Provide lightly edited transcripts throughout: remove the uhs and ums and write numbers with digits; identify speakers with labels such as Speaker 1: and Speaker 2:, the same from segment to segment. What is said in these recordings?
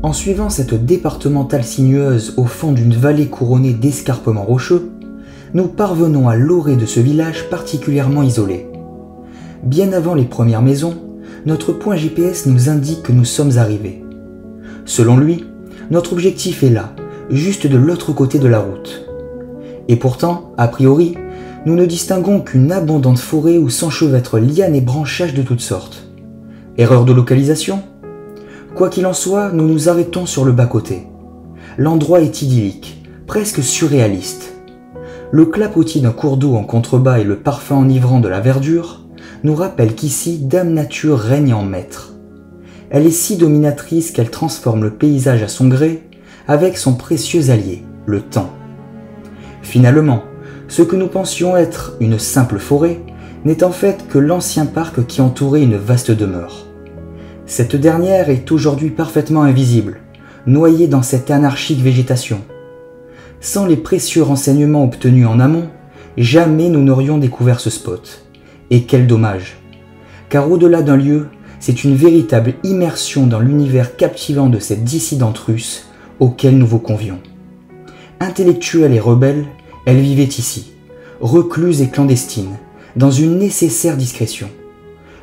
Speaker 1: En suivant cette départementale sinueuse au fond d'une vallée couronnée d'escarpements rocheux, nous parvenons à l'orée de ce village particulièrement isolé. Bien avant les premières maisons, notre point GPS nous indique que nous sommes arrivés. Selon lui, notre objectif est là, juste de l'autre côté de la route. Et pourtant, a priori, nous ne distinguons qu'une abondante forêt où s'enchevêtrent lianes et branchages de toutes sortes. Erreur de localisation ? Quoi qu'il en soit, nous nous arrêtons sur le bas-côté. L'endroit est idyllique, presque surréaliste. Le clapotis d'un cours d'eau en contrebas et le parfum enivrant de la verdure nous rappellent qu'ici, Dame Nature règne en maître. Elle est si dominatrice qu'elle transforme le paysage à son gré avec son précieux allié, le temps. Finalement, ce que nous pensions être une simple forêt n'est en fait que l'ancien parc qui entourait une vaste demeure. Cette dernière est aujourd'hui parfaitement invisible, noyée dans cette anarchique végétation. Sans les précieux renseignements obtenus en amont, jamais nous n'aurions découvert ce spot. Et quel dommage! Car au-delà d'un lieu, c'est une véritable immersion dans l'univers captivant de cette dissidente russe auquel nous vous convions. Intellectuelle et rebelle, elle vivait ici, recluse et clandestine, dans une nécessaire discrétion.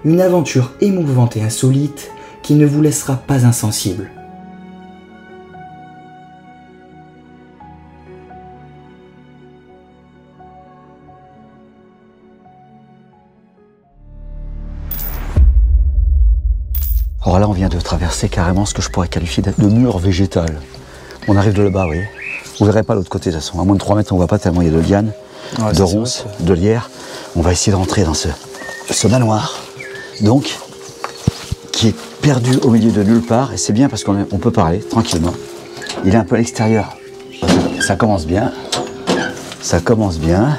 Speaker 1: Une aventure émouvante et insolite qui ne vous laissera pas insensible.
Speaker 2: Alors là, on vient de traverser carrément ce que je pourrais qualifier de mur végétal. On arrive de là-bas, vous voyez. Vous ne verrez pas l'autre côté de toute façon. À moins de 3 mètres, on ne voit pas tellement il y a de lianes, de ronces, de lierres. On va essayer de rentrer dans ce manoir, donc, qui est perdu au milieu de nulle part. Et c'est bien parce qu'on peut parler tranquillement. Il est un peu à l'extérieur. Ça commence bien. Ça commence bien.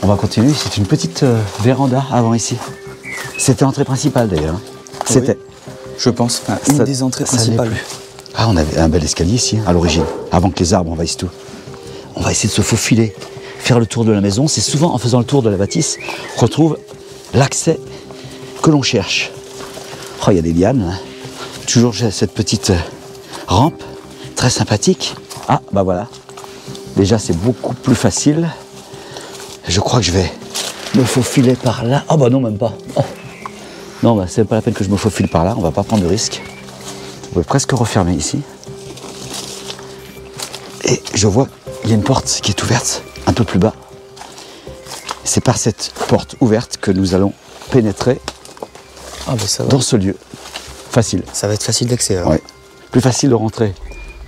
Speaker 2: On va continuer. C'est une petite véranda avant ici. C'était l'entrée principale d'ailleurs. C'était.
Speaker 3: Oui, je pense. Enfin, une des entrées principales.
Speaker 2: Ah, on avait un bel escalier ici, à l'origine, avant que les arbres envahissent tout. On va essayer de se faufiler, faire le tour de la maison. C'est souvent en faisant le tour de la bâtisse qu'on retrouve l'accès que l'on cherche. Oh, il y a des lianes. Hein. Toujours cette petite rampe, très sympathique. Ah, bah voilà. Déjà, c'est beaucoup plus facile. Je crois que je vais me faufiler par là. Oh, bah non, même pas. Oh. Non, bah, c'est pas la peine que je me faufile par là. On va pas prendre de risque. On peut presque refermer ici. Et je vois qu'il y a une porte qui est ouverte un peu plus bas. C'est par cette porte ouverte que nous allons pénétrer dans ce lieu. Facile.
Speaker 3: Ça va être facile d'accès alors.
Speaker 2: Ouais. Plus facile de rentrer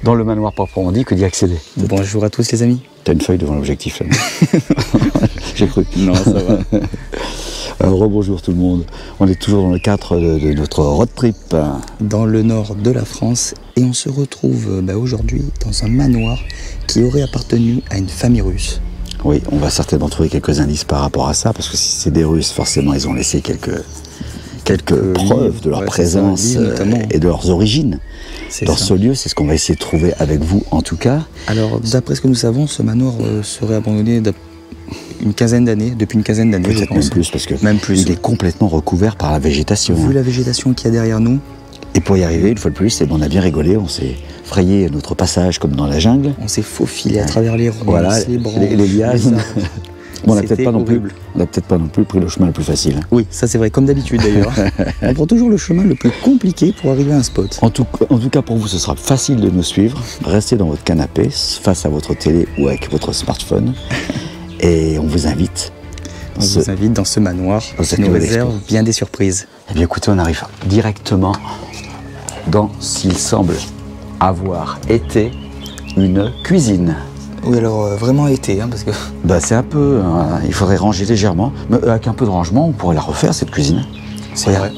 Speaker 2: dans le manoir proprement dit que d'y accéder.
Speaker 3: Bonjour à tous les amis.
Speaker 2: T'as une feuille devant l'objectif là. J'ai cru.
Speaker 3: Non, ça va.
Speaker 2: Rebonjour tout le monde. On est toujours dans le cadre de notre road trip.
Speaker 3: Dans le nord de la France. Et on se retrouve aujourd'hui dans un manoir qui aurait appartenu à une famille russe.
Speaker 2: Oui, on va certainement trouver quelques indices par rapport à ça, parce que si c'est des Russes, forcément, ils ont laissé quelques preuves de leur présence et de leurs origines. Dans ce lieu, c'est ce qu'on va essayer de trouver avec vous, en tout cas.
Speaker 3: Alors, d'après ce que nous savons, ce manoir serait abandonné depuis une quinzaine d'années,
Speaker 2: Peut-être même plus, parce que il est complètement recouvert par la végétation.
Speaker 3: Vu la végétation qu'il y a derrière nous.
Speaker 2: Et pour y arriver, une fois de plus, on a bien rigolé, on s'est frayé notre passage comme dans la jungle.
Speaker 3: On s'est faufilé à travers les ronces,
Speaker 2: voilà,
Speaker 3: les branches,
Speaker 2: les lianes. Bon, on n'a peut-être pas non plus pris le chemin le plus facile.
Speaker 3: Oui, ça c'est vrai, comme d'habitude d'ailleurs. On prend toujours le chemin le plus compliqué pour arriver à un spot.
Speaker 2: En tout cas, pour vous, ce sera facile de nous suivre. Restez dans votre canapé, face à votre télé ou avec votre smartphone. Et on vous invite.
Speaker 3: Vous invite dans ce manoir qui nous réserve bien des surprises.
Speaker 2: Eh bien écoutez, on arrive directement dans s'il semble avoir été une cuisine.
Speaker 3: Oui, alors vraiment été, parce que...
Speaker 2: C'est un peu... il faudrait ranger légèrement. Mais avec un peu de rangement, on pourrait la refaire, cette cuisine.
Speaker 3: C'est vrai.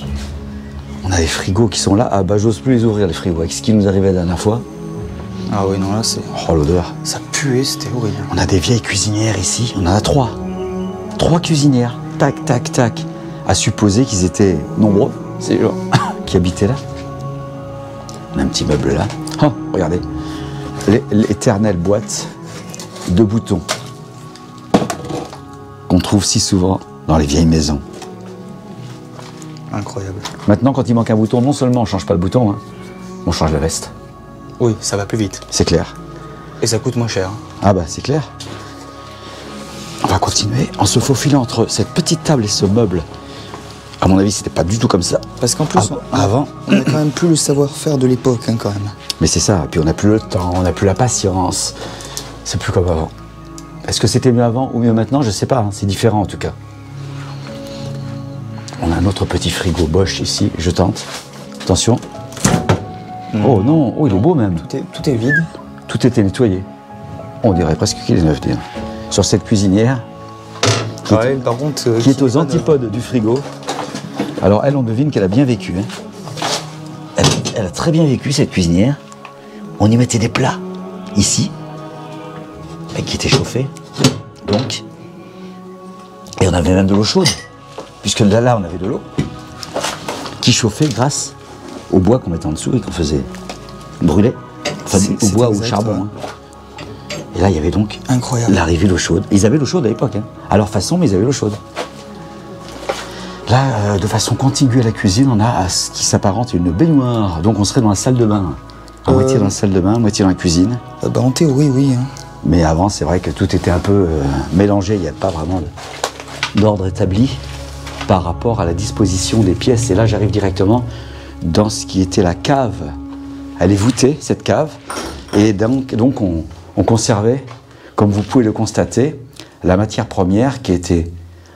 Speaker 2: On a des frigos qui sont là. Ah j'ose plus les ouvrir, les frigos, avec ce qui nous arrivait la dernière fois.
Speaker 3: Ah oui, non, là, c'est...
Speaker 2: Oh, l'odeur.
Speaker 3: Ça puait, c'était horrible.
Speaker 2: On a des vieilles cuisinières ici. On en a 3. 3 cuisinières. Tac, tac, tac. À supposer qu'ils étaient nombreux, ces gens qui habitaient là. On a un petit meuble là. Oh, regardez. L'éternelle boîte de boutons qu'on trouve si souvent dans les vieilles maisons.
Speaker 3: Incroyable.
Speaker 2: Maintenant, quand il manque un bouton, non seulement on ne change pas le bouton, on change la veste.
Speaker 3: Oui, ça va plus vite.
Speaker 2: C'est clair.
Speaker 3: Et ça coûte moins cher.
Speaker 2: Ah bah c'est clair. On va continuer en se faufilant entre cette petite table et ce meuble. À mon avis, c'était pas du tout comme ça.
Speaker 3: Parce qu'en plus,
Speaker 2: Avant.
Speaker 3: on a quand même plus le savoir-faire de l'époque, hein, quand même.
Speaker 2: Mais c'est ça, et puis on n'a plus le temps, on n'a plus la patience. C'est plus comme avant. Est-ce que c'était mieux avant ou mieux maintenant? Je sais pas, hein. C'est différent en tout cas. On a un autre petit frigo Bosch ici, je tente. Attention. Oh non, oh il est beau même.
Speaker 3: Tout est vide.
Speaker 2: Tout était nettoyé. On dirait presque qu'il est neuf, dire. Sur cette cuisinière, qui
Speaker 3: Par contre,
Speaker 2: est aux antipodes du frigo. Alors elle, on devine qu'elle a bien vécu. Hein. Elle a très bien vécu, cette cuisinière. On y mettait des plats, ici, mais qui étaient chauffés, donc. Et on avait même de l'eau chaude, puisque là, on avait de l'eau, qui chauffait grâce au bois qu'on mettait en dessous et qu'on faisait brûler. Enfin, au bois ou au charbon.
Speaker 3: Ouais.
Speaker 2: Hein. Et là, il y avait donc
Speaker 3: Incroyable.
Speaker 2: l'arrivée de l'eau chaude. Ils avaient l'eau chaude à l'époque, hein. À leur façon, mais ils avaient l'eau chaude. Là, de façon contiguë à la cuisine, on a ce qui s'apparente à une baignoire. Donc on serait dans la salle de bain. À moitié dans la salle de bain, à moitié dans la cuisine.
Speaker 3: En théorie, oui. Hein.
Speaker 2: Mais avant, c'est vrai que tout était un peu mélangé. Il n'y a pas vraiment d'ordre établi par rapport à la disposition des pièces. Et là, j'arrive directement dans ce qui était la cave. Elle est voûtée, cette cave. Et donc on conservait, comme vous pouvez le constater, la matière première qui était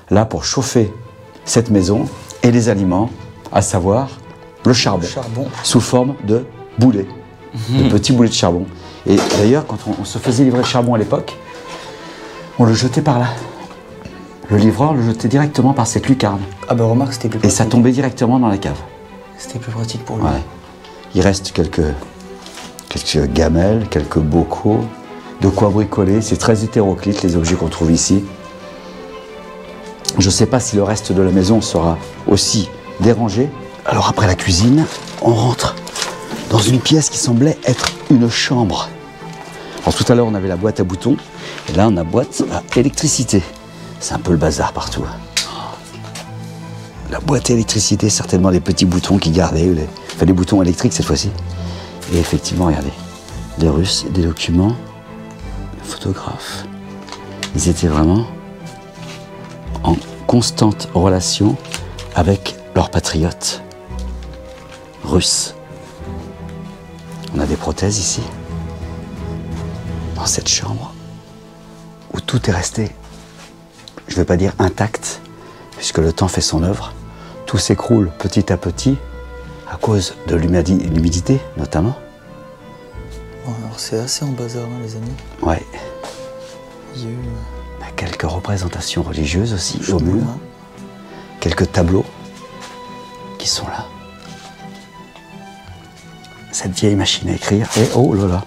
Speaker 2: là pour chauffer cette maison et les aliments, à savoir le charbon, sous forme de boulets, de petits boulets de charbon. Et d'ailleurs, quand on se faisait livrer le charbon à l'époque, on le jetait par là. Le livreur le jetait directement par cette lucarne.
Speaker 3: Ah bah remarque, c'était plus
Speaker 2: Et
Speaker 3: pratique.
Speaker 2: ça tombait directement dans la cave.
Speaker 3: C'était plus pratique pour lui.
Speaker 2: Ouais. Il reste quelques gamelles, quelques bocaux, de quoi bricoler. C'est très hétéroclite, les objets qu'on trouve ici. Je ne sais pas si le reste de la maison sera aussi dérangé. Alors après la cuisine, on rentre dans une pièce qui semblait être une chambre. Alors tout à l'heure, on avait la boîte à boutons, et là, on a boîte à électricité. C'est un peu le bazar partout. La boîte à électricité, certainement les petits boutons qui gardaient, enfin des boutons électriques cette fois-ci. Et effectivement, regardez, des Russes, des documents, des photographes. Ils étaient vraiment en constante relation avec leurs patriotes russes. On a des prothèses ici, dans cette chambre, où tout est resté, je ne vais pas dire intact, puisque le temps fait son œuvre. Tout s'écroule petit à petit, à cause de l'humidité, notamment.
Speaker 3: Bon, alors c'est assez en bazar, hein, les amis.
Speaker 2: Ouais.
Speaker 3: Il y a eu...
Speaker 2: Il y a quelques représentations religieuses aussi au
Speaker 3: Chambouin.
Speaker 2: mur. Quelques tableaux qui sont là. Cette vieille machine à écrire. Et oh là là,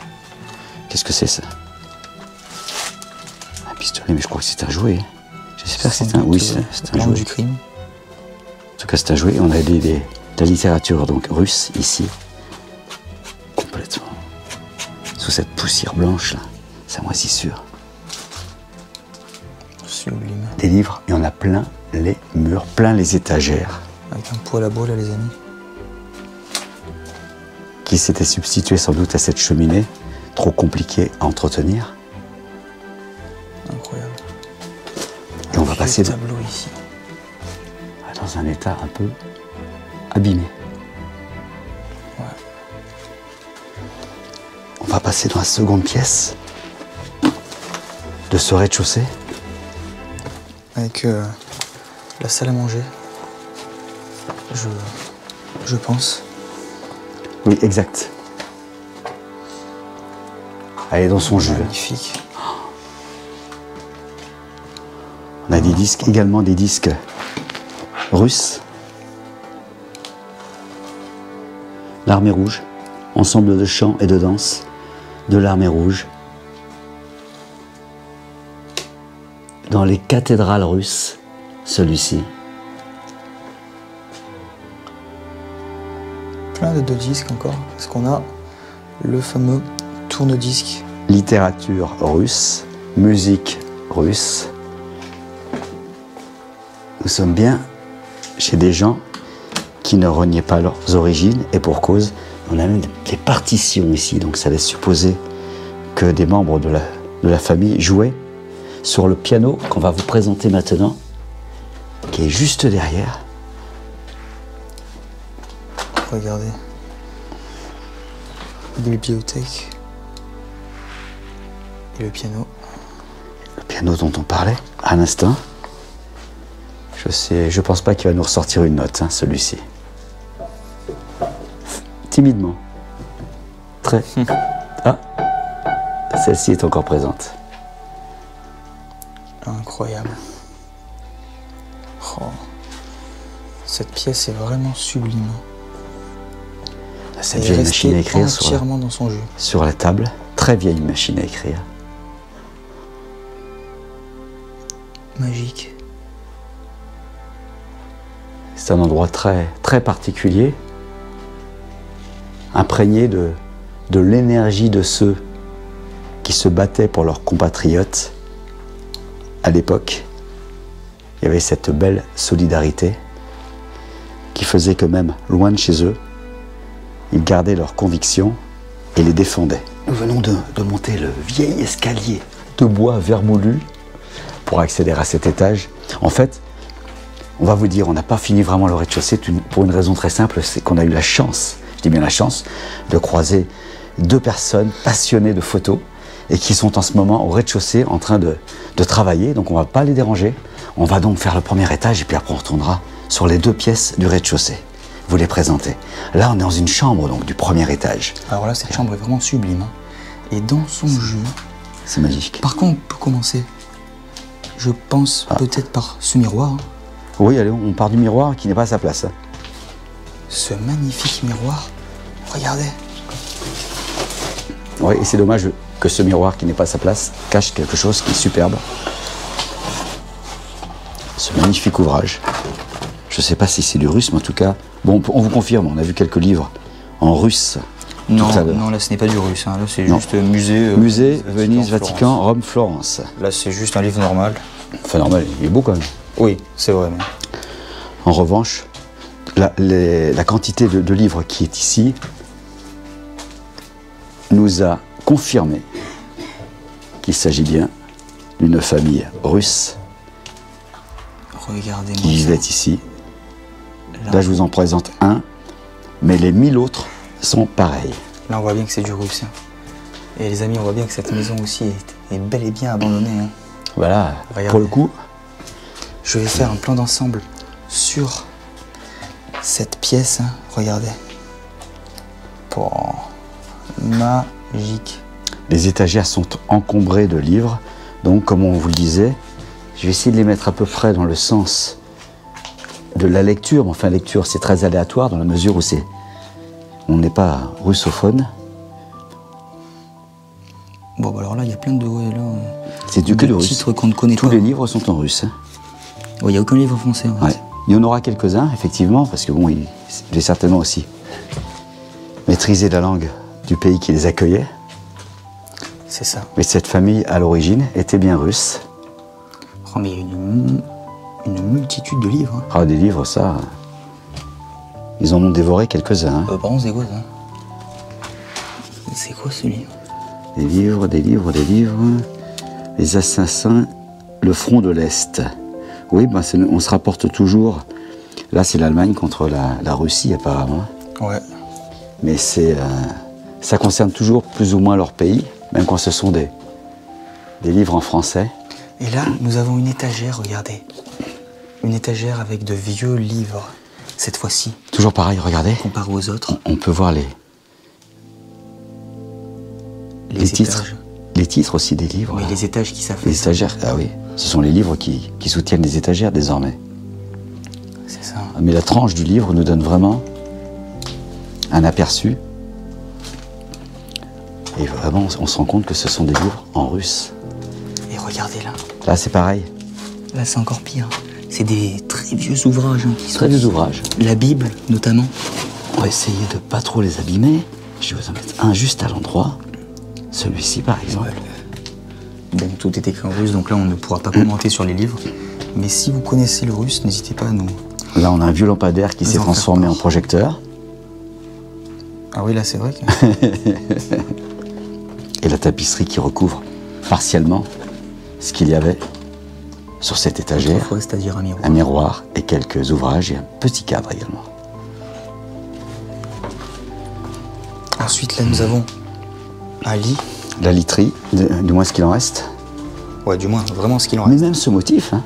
Speaker 2: qu'est-ce que c'est ça? Un pistolet, mais je crois que c'est un jouet. J'espère que c'est un... Oui, c'est un jouet.
Speaker 3: du crime.
Speaker 2: En tout cas, c'est un jouet. On a de la littérature donc russe ici. Complètement. Sous cette poussière blanche là. C'est moi si sûr.
Speaker 3: Sublime.
Speaker 2: Des livres, et on a plein les murs, plein les étagères.
Speaker 3: Avec un poêle à bois là, les amis.
Speaker 2: Qui s'était substitué sans doute à cette cheminée, trop compliquée à entretenir.
Speaker 3: Incroyable.
Speaker 2: Et on va passer
Speaker 3: Le tableau ici.
Speaker 2: dans un état un peu abîmé.
Speaker 3: Ouais.
Speaker 2: On va passer dans la seconde pièce de ce rez-de-chaussée.
Speaker 3: Avec la salle à manger. Je pense.
Speaker 2: Oui, exact. Elle est dans son jus.
Speaker 3: Magnifique.
Speaker 2: On a des disques, également des disques russes. L'Armée rouge, ensemble de chants et de danse de l'Armée rouge. Dans les cathédrales russes, celui-ci.
Speaker 3: Plein de disques encore, parce qu'on a le fameux tourne-disque.
Speaker 2: Littérature russe, musique russe. Nous sommes bien chez des gens qui ne reniaient pas leurs origines, et pour cause, On a même des partitions ici, donc ça laisse supposer que des membres de la famille jouaient sur le piano qu'on va vous présenter maintenant, qui est juste derrière.
Speaker 3: Regardez. Bibliothèque. Et le piano.
Speaker 2: Le piano dont on parlait à l'instant. Je pense pas qu'il va nous ressortir une note, hein, celui-ci. Timidement. Très. Ah, celle-ci est encore présente.
Speaker 3: Incroyable. Oh. Cette pièce est vraiment sublime.
Speaker 2: Cette vieille machine à écrire
Speaker 3: entièrement dans son jeu.
Speaker 2: Sur la table. Très vieille machine à écrire.
Speaker 3: Magique.
Speaker 2: C'est un endroit très, très particulier, imprégné de l'énergie de ceux qui se battaient pour leurs compatriotes à l'époque. Il y avait cette belle solidarité qui faisait que même loin de chez eux, ils gardaient leurs convictions et les défendaient. Nous venons de monter le vieil escalier de bois vermoulu pour accéder à cet étage. En fait, on va vous dire, on n'a pas fini vraiment le rez-de-chaussée pour une raison très simple, c'est qu'on a eu la chance, je dis bien la chance, de croiser 2 personnes passionnées de photos et qui sont en ce moment au rez-de-chaussée en train de travailler, donc on ne va pas les déranger. On va donc faire le premier étage et puis après on retournera sur les 2 pièces du rez-de-chaussée. Vous les présentez. Là, on est dans une chambre donc du premier étage.
Speaker 3: Alors là, cette chambre est vraiment sublime. Hein. Et dans son jeu...
Speaker 2: C'est magique.
Speaker 3: Par contre, on peut commencer, je pense, peut-être par ce miroir. Hein.
Speaker 2: Oui, allez, on part du miroir qui n'est pas à sa place.
Speaker 3: Ce magnifique miroir, regardez.
Speaker 2: Oui, et c'est dommage que ce miroir qui n'est pas à sa place cache quelque chose qui est superbe. Ce magnifique ouvrage. Je ne sais pas si c'est du russe, mais en tout cas, bon, on vous confirme, on a vu quelques livres en russe.
Speaker 3: Non, non, là ce n'est pas du russe, hein. Là c'est juste musée.
Speaker 2: Musée, Venise, Vatican, Rome, Florence.
Speaker 3: Là c'est juste un livre normal.
Speaker 2: Enfin normal, il est beau quand même.
Speaker 3: Oui, c'est vrai. Mais...
Speaker 2: En revanche, la quantité de livres qui est ici nous a confirmé qu'il s'agit bien d'une famille russe qui vivait ici. Là, je vous en présente un, mais les 1000 autres sont pareils.
Speaker 3: Là, on voit bien que c'est du russe. Hein. Et les amis, on voit bien que cette maison aussi est bel et bien abandonnée. Hein.
Speaker 2: Voilà, pour le coup.
Speaker 3: Je vais faire un plan d'ensemble sur cette pièce. Hein. Regardez. Oh, magique.
Speaker 2: Les étagères sont encombrées de livres. Donc, comme on vous le disait, je vais essayer de les mettre à peu près dans le sens de la lecture. Mais enfin, lecture, c'est très aléatoire dans la mesure où on n'est pas russophone.
Speaker 3: Bon, bah alors là, il y a plein de... Ouais,
Speaker 2: c'est du que de russe.
Speaker 3: Titres qu'on ne connaît
Speaker 2: pas. Tous les livres sont en russe. Hein.
Speaker 3: Il n'y a aucun livre français. En fait.
Speaker 2: Ouais. Il y en aura quelques-uns, effectivement, parce que bon, j'ai certainement aussi maîtrisé la langue du pays qui les accueillait.
Speaker 3: C'est ça.
Speaker 2: Mais cette famille, à l'origine, était bien russe.
Speaker 3: Oh, mais il y a une multitude de livres. Hein.
Speaker 2: Ah, des livres, ça... Ils en ont dévoré quelques-uns. Hein.
Speaker 3: Par contre, c'est quoi ça? C'est quoi ce livre?
Speaker 2: Des livres, des livres, des livres. Les assassins, le front de l'Est. Oui, ben on se rapporte toujours. Là, c'est l'Allemagne contre la Russie, apparemment.
Speaker 3: Ouais.
Speaker 2: Mais ça concerne toujours plus ou moins leur pays, même quand ce sont des livres en français.
Speaker 3: Et là, nous avons une étagère, regardez. Une étagère avec de vieux livres, cette fois-ci.
Speaker 2: Toujours pareil, regardez.
Speaker 3: Comparé aux autres.
Speaker 2: On peut voir les titres. Les titres aussi des livres.
Speaker 3: Oui, les étages qui s'affaissent.
Speaker 2: Les étagères, ah oui. Ce sont les livres qui soutiennent les étagères désormais.
Speaker 3: C'est ça.
Speaker 2: Mais la tranche du livre nous donne vraiment un aperçu. Et vraiment, on se rend compte que ce sont des livres en russe.
Speaker 3: Et regardez là.
Speaker 2: Là, c'est pareil.
Speaker 3: Là, c'est encore pire. C'est des très vieux ouvrages. Hein,
Speaker 2: très vieux ouvrages.
Speaker 3: La Bible, notamment.
Speaker 2: On va essayer de pas trop les abîmer. Je vais vous en mettre un juste à l'endroit. Celui-ci, par exemple.
Speaker 3: Bon, tout est écrit en russe, donc là, on ne pourra pas commenter sur les livres. Mais si vous connaissez le russe, n'hésitez pas à nous...
Speaker 2: Là, on a un vieux lampadaire qui s'est transformé en projecteur.
Speaker 3: Ah oui, là c'est vrai que...
Speaker 2: Et la tapisserie qui recouvre partiellement ce qu'il y avait sur cette étagère.
Speaker 3: Autrefois, c'est-à-dire un miroir.
Speaker 2: Un miroir et quelques ouvrages et un petit cadre également.
Speaker 3: Ensuite, là, nous avons un lit.
Speaker 2: La literie, du moins ce qu'il en reste.
Speaker 3: Ouais, du moins, vraiment ce qu'il en
Speaker 2: Mais
Speaker 3: reste.
Speaker 2: même ce motif, hein,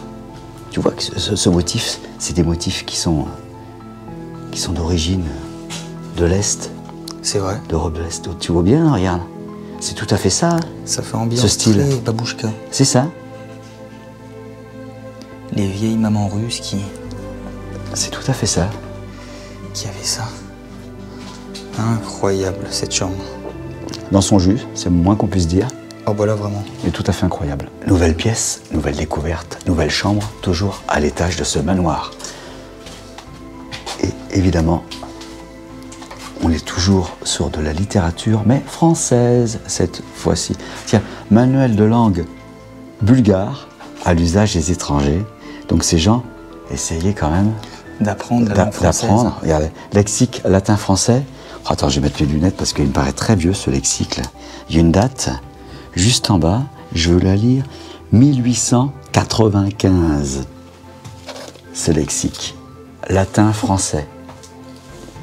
Speaker 2: tu vois que ce motif, c'est des motifs qui sont d'origine de l'Est,
Speaker 3: C'est vrai.
Speaker 2: d'Europe de l'Est. Tu vois bien, regarde. C'est tout à fait ça. Hein.
Speaker 3: Ça fait ambiance
Speaker 2: Ce style.
Speaker 3: très babouchka.
Speaker 2: C'est ça.
Speaker 3: Les vieilles mamans russes qui
Speaker 2: C'est tout à fait ça.
Speaker 3: avaient ça. Incroyable, cette chambre.
Speaker 2: Dans son jus, c'est le moins qu'on puisse dire.
Speaker 3: Oh bah là, vraiment.
Speaker 2: Il est tout à fait incroyable. Nouvelle pièce, nouvelle découverte, nouvelle chambre, toujours à l'étage de ce manoir. Et évidemment, on est toujours sur de la littérature, mais française cette fois-ci. Tiens, manuel de langue bulgare à l'usage des étrangers. Donc ces gens essayaient quand même
Speaker 3: D'apprendre la langue française.
Speaker 2: d'apprendre. Regardez, lexique latin-français. Oh, attends, je vais mettre mes lunettes parce qu'il me paraît très vieux ce lexique là. Il y a une date juste en bas, je veux la lire, 1895. Ce lexique latin-français.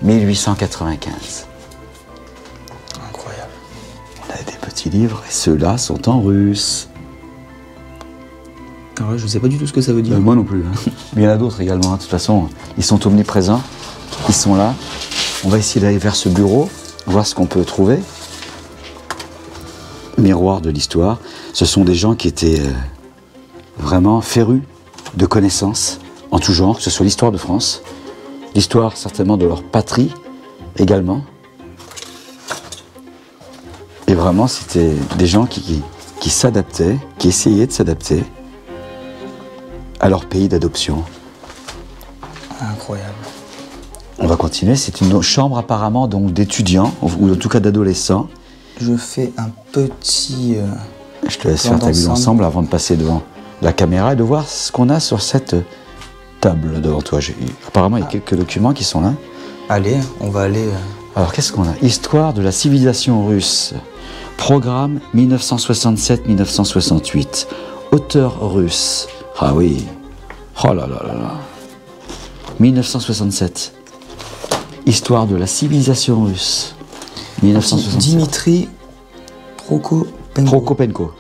Speaker 2: 1895.
Speaker 3: Incroyable.
Speaker 2: On a des petits livres et ceux-là sont en russe.
Speaker 3: Alors là, je sais pas du tout ce que ça veut dire.
Speaker 2: Moi non plus. Hein. Mais il y en a d'autres également. Hein. De toute façon, ils sont omniprésents. Ils sont là. On va essayer d'aller vers ce bureau, voir ce qu'on peut trouver. Miroir de l'histoire. Ce sont des gens qui étaient vraiment férus de connaissances en tout genre, que ce soit l'histoire de France, l'histoire certainement de leur patrie également. Et vraiment, c'était des gens qui s'adaptaient, qui essayaient de s'adapter à leur pays d'adoption.
Speaker 3: Incroyable.
Speaker 2: On va continuer. C'est une chambre apparemment donc d'étudiants, ou en tout cas d'adolescents.
Speaker 3: Je fais un petit...
Speaker 2: Je te laisse
Speaker 3: plan
Speaker 2: faire ta vue
Speaker 3: d'ensemble.
Speaker 2: d'ensemble avant de passer devant la caméra et de voir ce qu'on a sur cette table devant toi. Apparemment, il y a quelques documents qui sont là.
Speaker 3: Allez, on va aller...
Speaker 2: Alors, qu'est-ce qu'on a? Histoire de la civilisation russe. Programme 1967-1968. Auteur russe. Ah oui. Oh là là là là. 1967. Histoire de la civilisation russe. 1967.
Speaker 3: Dimitri Prokopenko.
Speaker 2: Prokopenko.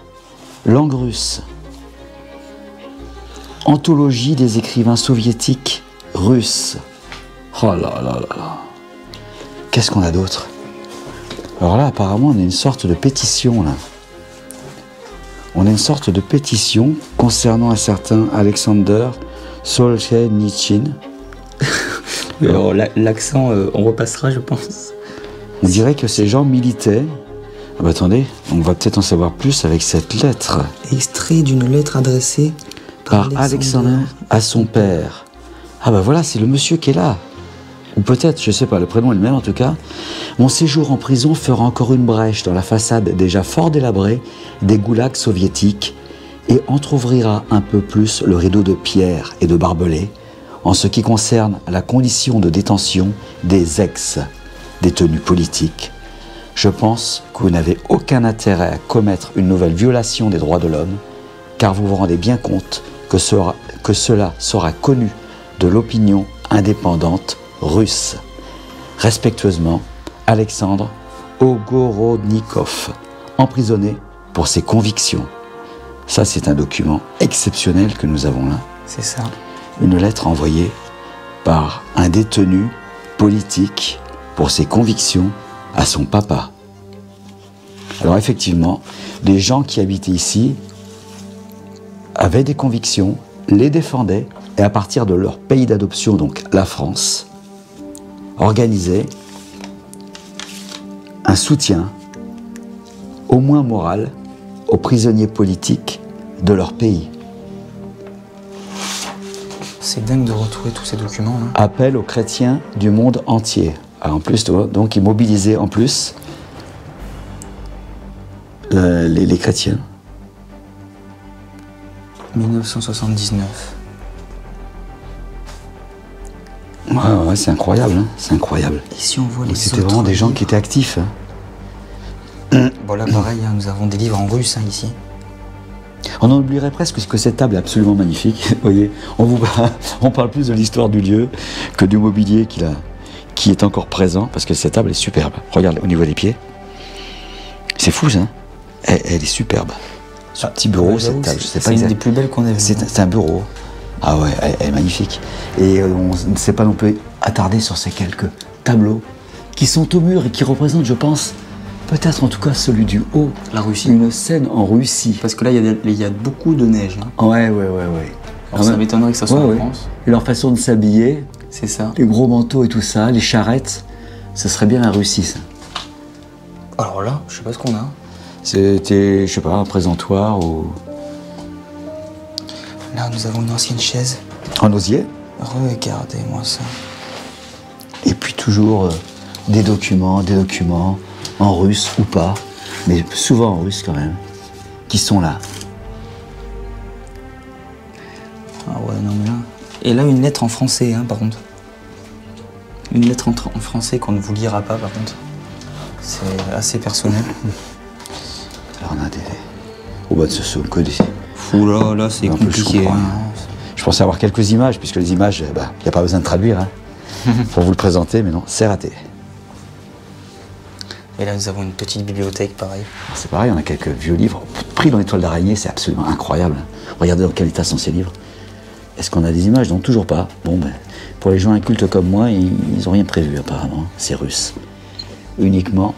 Speaker 2: Langue russe. Anthologie des écrivains soviétiques russes. Oh là là là là. Qu'est-ce qu'on a d'autre? Alors là, apparemment, on a une sorte de pétition, là. On a une sorte de pétition concernant un certain Alexander Solzhenitsyn.
Speaker 3: Alors, l'accent, on repassera, je pense.
Speaker 2: On dirait que ces gens militaient. Ah bah attendez, on va peut-être en savoir plus avec cette lettre.
Speaker 3: Extrait d'une lettre adressée
Speaker 2: Par Alexander à son père. Ah bah voilà, c'est le monsieur qui est là. Ou peut-être, je sais pas, le prénom est le même en tout cas. Mon séjour en prison fera encore une brèche dans la façade déjà fort délabrée des goulags soviétiques et entrouvrira un peu plus le rideau de pierre et de barbelés en ce qui concerne la condition de détention des ex-détenus politiques. Je pense que vous n'avez aucun intérêt à commettre une nouvelle violation des droits de l'homme, car vous vous rendez bien compte que cela sera connu de l'opinion indépendante russe. Respectueusement, Alexandre Ogorodnikov, emprisonné pour ses convictions. Ça, c'est un document exceptionnel que nous avons là.
Speaker 3: C'est ça.
Speaker 2: Une lettre envoyée par un détenu politique pour ses convictions à son papa. Alors effectivement, les gens qui habitaient ici avaient des convictions, les défendaient, et à partir de leur pays d'adoption, donc la France, organisaient un soutien, au moins moral, aux prisonniers politiques de leur pays.
Speaker 3: C'est dingue de retrouver tous ces documents là.
Speaker 2: Appel aux chrétiens du monde entier. Ah, en plus, tu vois, donc ils mobilisaient en plus les chrétiens.
Speaker 3: 1979.
Speaker 2: Ouais, c'est incroyable, hein, c'est incroyable.
Speaker 3: Et si on voit les
Speaker 2: C'était
Speaker 3: autres
Speaker 2: vraiment des gens
Speaker 3: livres.
Speaker 2: qui étaient actifs.
Speaker 3: Bon là pareil, hein, nous avons des livres en russe hein, ici.
Speaker 2: On en oublierait presque que cette table est absolument magnifique. Vous voyez, on parle plus de l'histoire du lieu que du mobilier qui est encore présent, parce que cette table est superbe. Regarde au niveau des pieds. C'est fou, ça. Elle est superbe. Ce petit bureau, cette table, je sais pas
Speaker 3: C'est une
Speaker 2: exact.
Speaker 3: des plus belles qu'on ait vues.
Speaker 2: C'est un bureau. Ah ouais, elle est magnifique. Et on ne s'est pas non plus attardé sur ces quelques tableaux qui sont au mur et qui représentent, je pense, peut-être en tout cas celui du haut,
Speaker 3: La Russie.
Speaker 2: une scène en Russie.
Speaker 3: Parce que là, il y a beaucoup de neige. Hein.
Speaker 2: Ouais.
Speaker 3: Alors, ça m'étonnerait que ça soit en France.
Speaker 2: Et leur façon de s'habiller,
Speaker 3: C'est ça.
Speaker 2: les gros manteaux et tout ça, les charrettes, ce serait bien la Russie, ça.
Speaker 3: Alors là, je sais pas ce qu'on a.
Speaker 2: C'était, je sais pas, un présentoir ou...
Speaker 3: Là, nous avons une ancienne chaise.
Speaker 2: En osier.
Speaker 3: Regardez-moi ça.
Speaker 2: Et puis toujours des documents en russe ou pas, mais souvent en russe quand même, qui sont là.
Speaker 3: Ah ouais, non mais là... Et là, une lettre en français, hein, par contre. Une lettre en français qu'on ne vous lira pas, par contre. C'est assez personnel.
Speaker 2: Alors on a des... Oh bah ce sont que des...
Speaker 3: Ouh là, c'est
Speaker 2: En plus, je
Speaker 3: compliqué.
Speaker 2: comprends
Speaker 3: Hein.
Speaker 2: rien. Je pensais avoir quelques images, puisque les images, il n'y a pas besoin de traduire, hein, pour vous le présenter, mais non, c'est raté.
Speaker 3: Et là, nous avons une petite bibliothèque, pareil.
Speaker 2: C'est pareil, on a quelques vieux livres pris dans l'étoile d'araignée, c'est absolument incroyable. Regardez dans quel état sont ces livres. Est-ce qu'on a des images? Non, toujours pas. Bon, ben, pour les gens incultes comme moi, ils n'ont rien prévu apparemment, c'est russe. Uniquement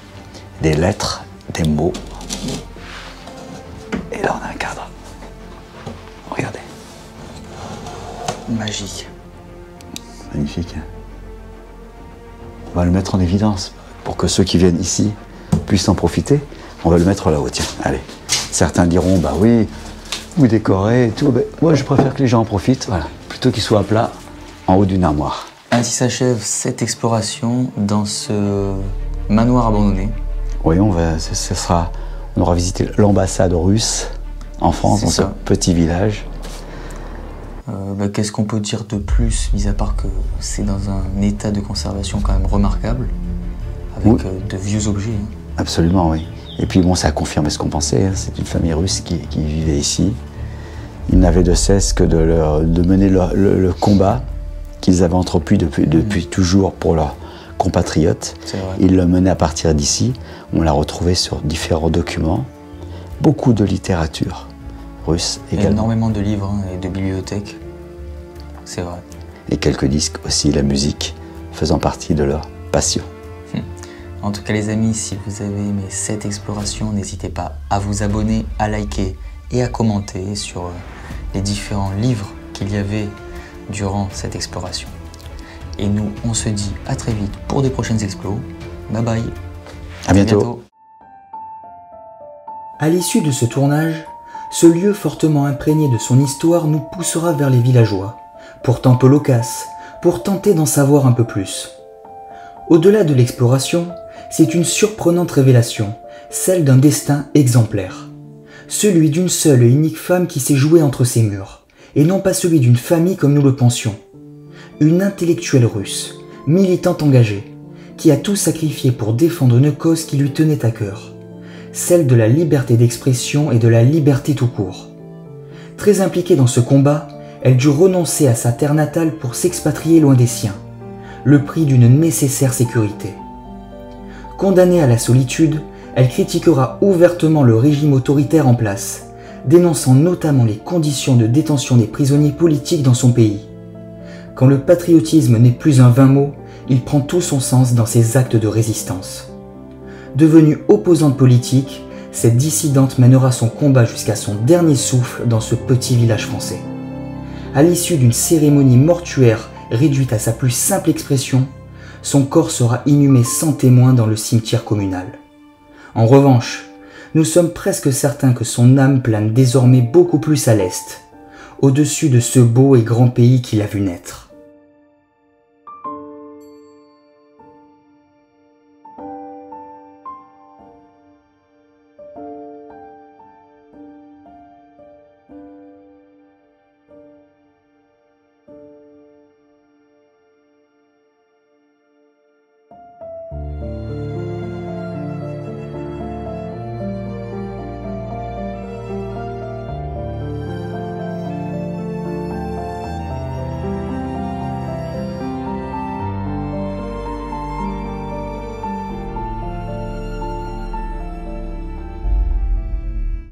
Speaker 2: des lettres, des mots. Et là, on a un cadre. Regardez.
Speaker 3: Magique.
Speaker 2: Magnifique. Hein. On va le mettre en évidence pour que ceux qui viennent ici puissent en profiter. On va le mettre là-haut, tiens, allez. Certains diront, bah oui, vous décorez et tout. Ben, moi, je préfère que les gens en profitent, voilà, plutôt qu'ils soient à plat en haut d'une armoire.
Speaker 3: Ainsi s'achève cette exploration dans ce manoir abandonné.
Speaker 2: Oui, on aura visité l'ambassade russe en France,
Speaker 3: C'est
Speaker 2: dans ce
Speaker 3: ça.
Speaker 2: petit village.
Speaker 3: Qu'est-ce qu'on peut dire de plus, mis à part que c'est dans un état de conservation quand même remarquable, avec
Speaker 2: Oui.
Speaker 3: De vieux objets. Hein.
Speaker 2: Absolument, oui. Et puis bon, ça a confirmé ce qu'on pensait. Hein. C'est une famille russe qui vivait ici. Ils n'avaient de cesse que de mener le combat qu'ils avaient entrepris depuis toujours pour leurs compatriotes.
Speaker 3: C'est vrai.
Speaker 2: Ils le menaient à partir d'ici. On l'a retrouvé sur différents documents. Beaucoup de littérature russe
Speaker 3: Il y a
Speaker 2: également.
Speaker 3: énormément de livres hein, et de bibliothèques. C'est vrai.
Speaker 2: Et quelques disques aussi, la musique faisant partie de leur passion.
Speaker 3: En tout cas les amis, si vous avez aimé cette exploration, n'hésitez pas à vous abonner, à liker et à commenter sur les différents livres qu'il y avait durant cette exploration. Et nous, on se dit à très vite pour des prochaines explos. Bye bye.
Speaker 2: À bientôt.
Speaker 1: À l'issue de ce tournage, ce lieu fortement imprégné de son histoire nous poussera vers les villageois, pourtant peu loquaces, pour tenter d'en savoir un peu plus. Au-delà de l'exploration, c'est une surprenante révélation, celle d'un destin exemplaire. Celui d'une seule et unique femme qui s'est jouée entre ces murs, et non pas celui d'une famille comme nous le pensions. Une intellectuelle russe, militante engagée, qui a tout sacrifié pour défendre une cause qui lui tenait à cœur, celle de la liberté d'expression et de la liberté tout court. Très impliquée dans ce combat, elle dut renoncer à sa terre natale pour s'expatrier loin des siens, le prix d'une nécessaire sécurité. Condamnée à la solitude, elle critiquera ouvertement le régime autoritaire en place, dénonçant notamment les conditions de détention des prisonniers politiques dans son pays. Quand le patriotisme n'est plus un vain mot, il prend tout son sens dans ses actes de résistance. Devenue opposante politique, cette dissidente mènera son combat jusqu'à son dernier souffle dans ce petit village français. À l'issue d'une cérémonie mortuaire réduite à sa plus simple expression, son corps sera inhumé sans témoin dans le cimetière communal. En revanche, nous sommes presque certains que son âme plane désormais beaucoup plus à l'est, au-dessus de ce beau et grand pays qu'il a vu naître.